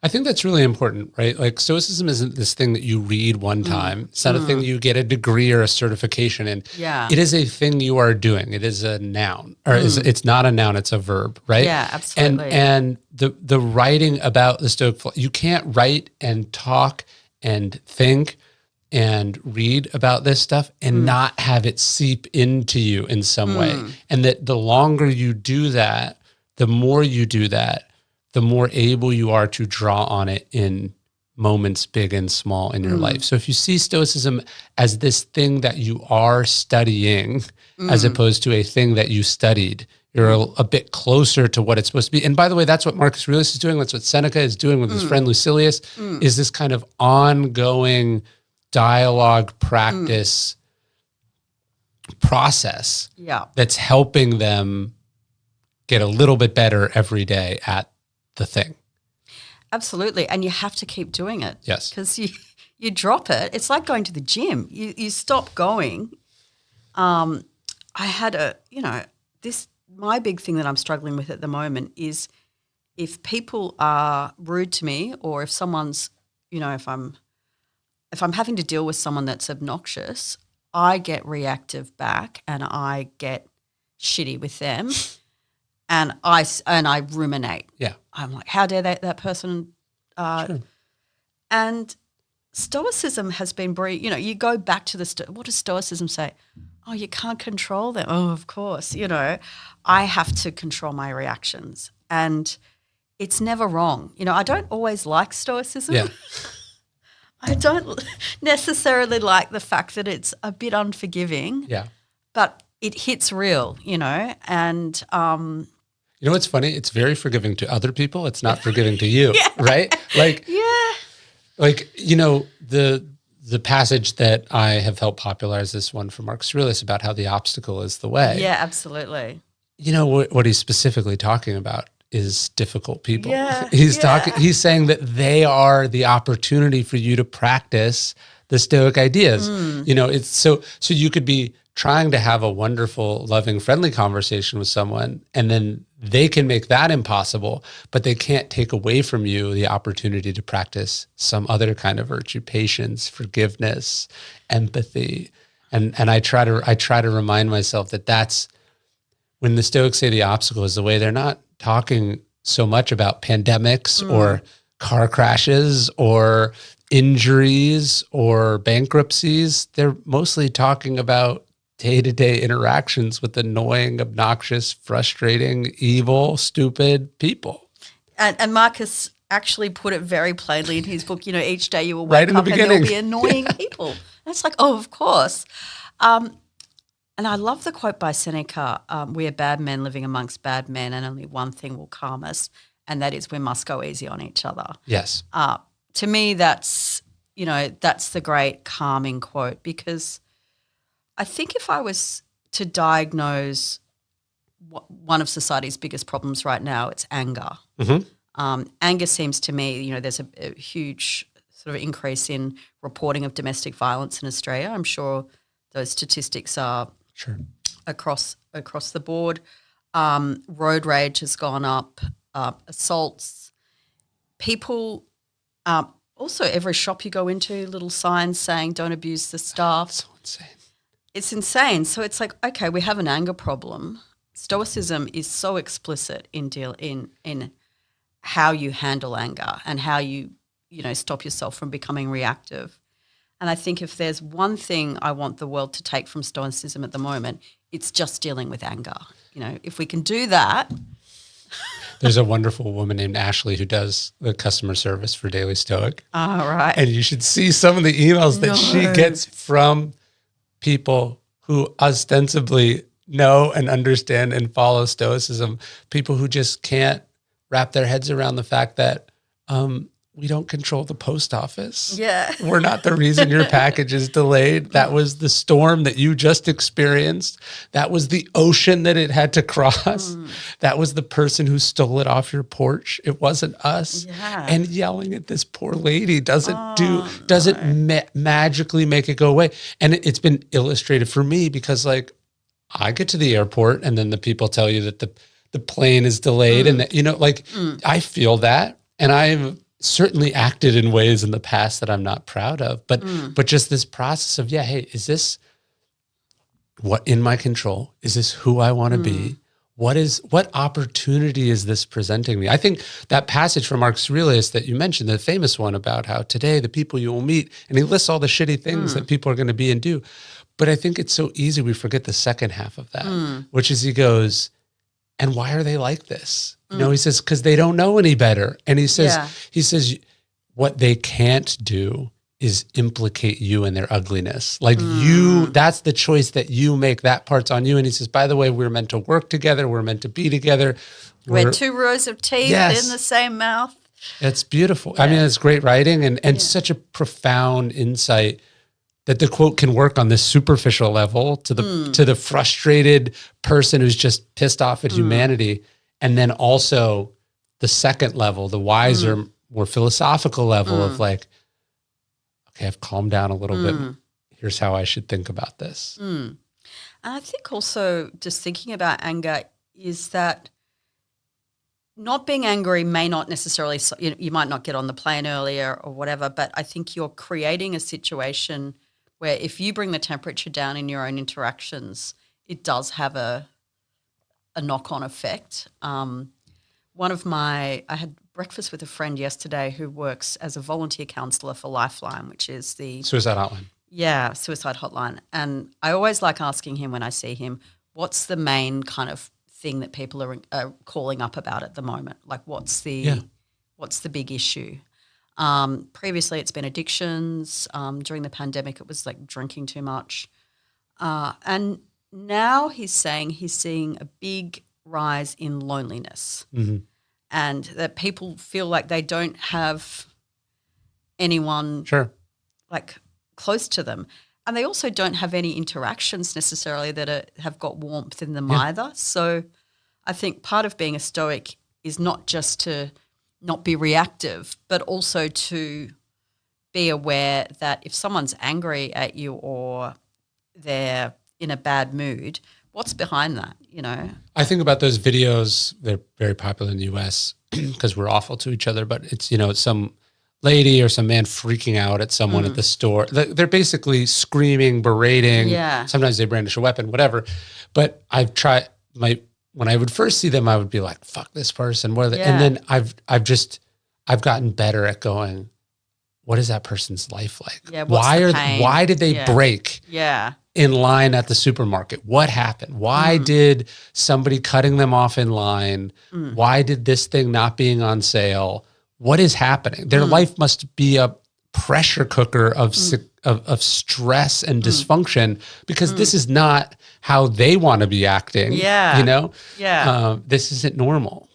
I think that's really important, right? Like Stoicism isn't this thing that you read one time. It's not a thing you get a degree or a certification in. Yeah. It is a thing you are doing. It is a noun, or it's not a noun, it's a verb, right? Yeah, absolutely. And the writing about the Stoic philosophy, you can't write and talk and think and read about this stuff and not have it seep into you in some way. And that the longer you do that, the more you do that, the more able you are to draw on it in moments big and small in your life. So if you see Stoicism as this thing that you are studying, as opposed to a thing that you studied, you're a bit closer to what it's supposed to be. And by the way, that's what Marcus Aurelius is doing. That's what Seneca is doing with his friend Lucilius, is this kind of ongoing dialogue practice process that's helping them get a little bit better every day at the thing. Absolutely. And you have to keep doing it. Yes. Because you drop it. It's like going to the gym. You stop going. I had my big thing that I'm struggling with at the moment is if people are rude to me, or if someone's, if I'm having to deal with someone that's obnoxious, I get reactive back and I get shitty with them. And I ruminate. Yeah. I'm like, how dare that person? Sure. And Stoicism has been you go back to what does Stoicism say? Oh, you can't control them. Oh, of course. I have to control my reactions. And it's never wrong. I don't always like Stoicism. Yeah. I don't necessarily like the fact that it's a bit unforgiving. Yeah. But it hits real, and you know what's funny? It's very forgiving to other people. It's not forgiving to you, right? Like, the passage that I have helped popularize, this one from Marcus Aurelius about how the obstacle is the way. Yeah, absolutely. What he's specifically talking about is difficult people. Yeah, He's saying that they are the opportunity for you to practice the Stoic ideas. It's so you could be trying to have a wonderful, loving, friendly conversation with someone, and then they can make that impossible, but they can't take away from you the opportunity to practice some other kind of virtue: patience, forgiveness, empathy. And I try to remind myself that that's when the Stoics say the obstacle is the way. They're not talking so much about pandemics or car crashes or injuries or bankruptcies. They're mostly talking about day-to-day interactions with annoying, obnoxious, frustrating, evil, stupid people. And Marcus actually put it very plainly in his book, each day you will Right wake in the up and beginning. there'll be annoying people. And it's like, oh, of course. And I love the quote by Seneca, we are bad men living amongst bad men, and only one thing will calm us, and that is we must go easy on each other. Yes. To me, that's the great calming quote, because I think if I was to diagnose one of society's biggest problems right now, it's anger. Anger seems to me, there's a huge sort of increase in reporting of domestic violence in Australia. I'm sure those statistics are across the board. Road rage has gone up, assaults. People, also every shop you go into, little signs saying don't abuse the staff. So insane. It's insane. So it's like, okay, we have an anger problem. Stoicism is so explicit in how you handle anger and how you stop yourself from becoming reactive. And I think if there's one thing I want the world to take from Stoicism at the moment, it's just dealing with anger. If we can do that. There's a wonderful woman named Ashley who does the customer service for Daily Stoic. Oh, right. And you should see some of the emails that she gets from people who ostensibly know and understand and follow Stoicism, people who just can't wrap their heads around the fact that we don't control the post office. Yeah. We're not the reason your package is delayed. That was the storm that you just experienced. That was the ocean that it had to cross. That was the person who stole it off your porch. It wasn't us. Yeah. And yelling at this poor lady doesn't magically make it go away. And it's been illustrated for me because I get to the airport and then the people tell you that the plane is delayed and that, I feel that. And certainly acted in ways in the past that I'm not proud of, but just this process of, hey, is this what in my control? Is this who I want to be? What opportunity is this presenting me? I think that passage from Marcus Aurelius that you mentioned, the famous one about how today the people you will meet, and he lists all the shitty things that people are going to be and do. But I think it's so easy we forget the second half of that, which is he goes, and why are they like this? You know, he says, because they don't know any better. And he says, what they can't do is implicate you in their ugliness. Like that's the choice that you make. That part's on you. And he says, by the way, we're meant to work together. We're meant to be together. We're two rows of teeth in the same mouth. It's beautiful. Yeah. I mean, it's great writing and such a profound insight that the quote can work on this superficial level to the frustrated person who's just pissed off at humanity. And then also the second level, the wiser, more philosophical level of like, okay, I've calmed down a little bit. Here's how I should think about this. And I think also just thinking about anger is that not being angry may not necessarily, you might not get on the plane earlier or whatever, but I think you're creating a situation where if you bring the temperature down in your own interactions, it does have a knock-on effect. I had breakfast with a friend yesterday who works as a volunteer counsellor for Lifeline, which is the suicide hotline. Yeah, suicide hotline. And I always like asking him when I see him, what's the main kind of thing that people are calling up about at the moment? Like what's the big issue? Previously it's been addictions. During the pandemic it was like drinking too much. And now he's saying he's seeing a big rise in loneliness. And that people feel like they don't have anyone like close to them. And they also don't have any interactions necessarily that have got warmth in them either. So I think part of being a Stoic is not just to not be reactive, but also to be aware that if someone's angry at you or they're in a bad mood, what's behind that, you know? I think about those videos. They're very popular in the US because we're awful to each other, but it's, it's some lady or some man freaking out at someone at the store. They're basically screaming, berating. Yeah. Sometimes they brandish a weapon, whatever. But I've tried when I would first see them, I would be like, fuck this person. What are they? Yeah. And then I've gotten better at going, what is that person's life like? Yeah, why did they break? Yeah. In line at the supermarket? What happened? Why did somebody cutting them off in line? Why did this thing not being on sale? What is happening? Their life must be a pressure cooker of stress and dysfunction because this is not how they want to be acting. Yeah. Yeah. This isn't normal.